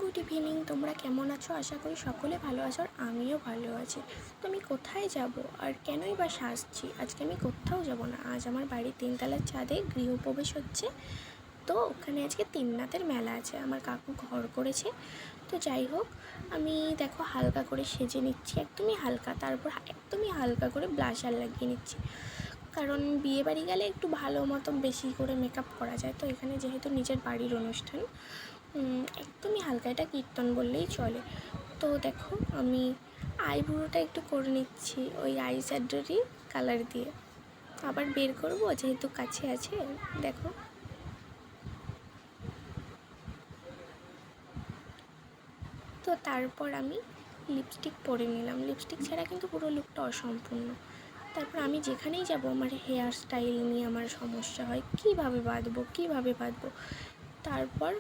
Good evening. তোমরা কেমন আছো? আশা করি সকলে ভালো আছো, আর আমিও ভালো আছি। তো আমি কোথায় যাব আর কেনই বা সাজছি? আজকে আমি কোথাও যাব না। আজ আমার বাড়ির 3তলার ছাদে গৃহপ্রবেশ হচ্ছে। তো ওখানে আজকে তিননাথের মেলা আছে, আমার কাকু ঘর করেছে। তো যাই হোক, আমি দেখো হালকা করে সেজে নিচ্ছি, একদমই হালকা। তারপর একদমই হালকা করে ব্লাশার লাগিয়ে নিচ্ছি, কারণ বিয়ে বাড়ি গেলে একটু ভালো মতো বেশি করে মেকআপ করা যায়। তো এখানে যেহেতু নিজের বাড়ির অনুষ্ঠান, একদমই হালকা, এটা কীর্তন বললেই চলে। তো দেখো আমি আইব্রোটা একটু করে নিচ্ছি ওই আই শ্যাডোরই কালার দিয়ে। আবার বের করব যেহেতু কাছে আছে। দেখো, তো তারপর আমি লিপস্টিক পরে নিলাম। লিপস্টিক ছাড়া কিন্তু পুরো লুকটা অসম্পূর্ণ। তারপর আমি যেখানেই যাব আমার হেয়ার স্টাইল নিয়ে আমার সমস্যা হয়, কীভাবে বাঁধবো। তারপর